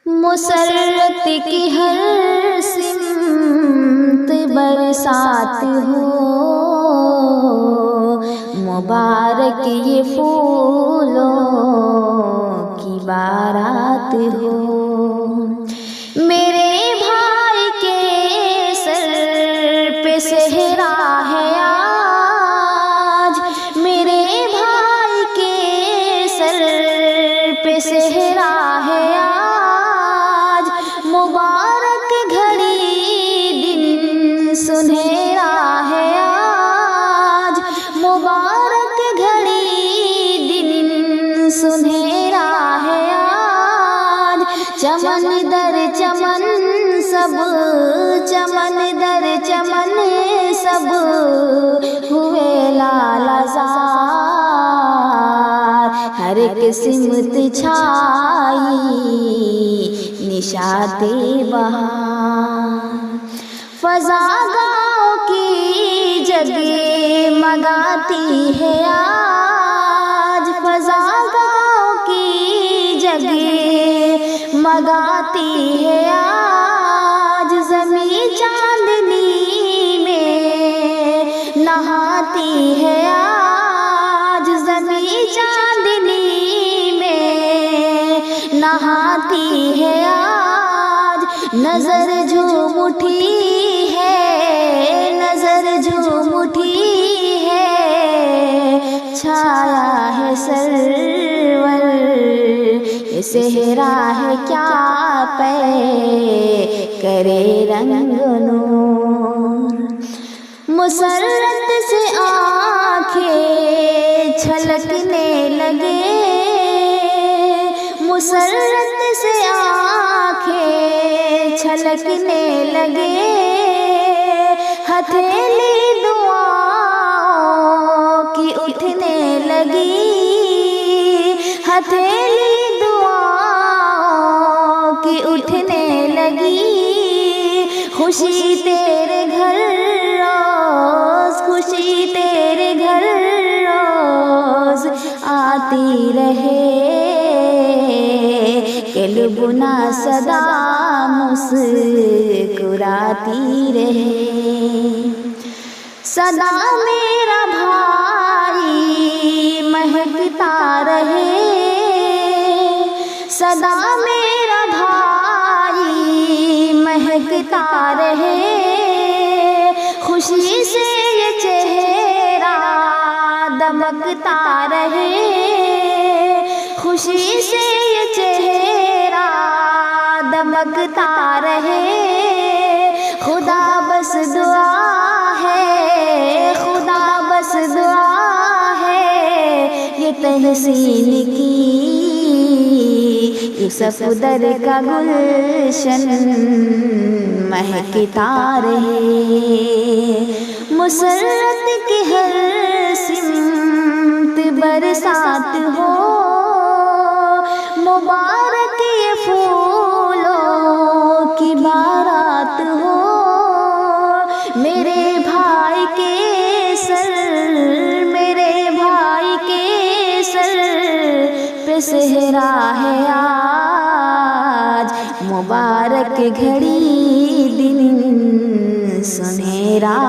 مسرت کی ہر سمت برسات ہو، مبارک یہ پھولوں کی بارات ہو۔ میرے بھائی کے سر پہ صحرا ہے آج، میرے بھائی کے سر پہ صحرا ہے آج، مبارک گھڑی دن سنہرا ہے آج، مبارک گھڑی دن سنہرا ہے آج۔ چمن در چمن سب، چمن در چمن سب ہوئے لالا زار، ہر ایک سمت چھائی نشاط بہار۔ فضا گاؤں کی جگمگاتی ہے آج، فضا گاؤں کی جگمگاتی ہے آج، زمین چاندنی میں نہاتی ہے آج، زمین چاندنی میں نہاتی ہے آج۔ نظر جھوم اٹھی ہے، نظر جھوم اٹھی ہے، چھایا ہے سرور یہ صحرا ہے کیا پے کرے رنگ نور۔ مسرت سے آنکھیں چھلکنے لگے، مسرت سے آنکھیں چھلکنے لگے، ہتھیلی دعاؤں کی اٹھنے لگی، ہتھیلی دعاؤں کی اٹھنے لگی۔ خوشی تیرے گھر روز، خوشی تیرے گھر روز آتی رہے، قلبنا صدا مسکراتی رہے۔ صدا میرا بھائی مہکتا رہے، صدا میرا بھائی مہکتا رہے، خوشی سے یہ چہرہ دمکتا رہے، خوشی سے یہ چہرہ دمکتا رہے۔ خدا بس دعا ہے، خدا بس دعا ہے، یہ تحسین کی یوسف در کا گلشن مہکتا رہے۔ مسرت کی ہر سمت برسات ہو، مبارک یہ پھولوں کی بارات ہو۔ میرے بھائی کے سر، میرے بھائی کے سر پہ صحرا ہے آج، مبارک گھڑی دن سنہرا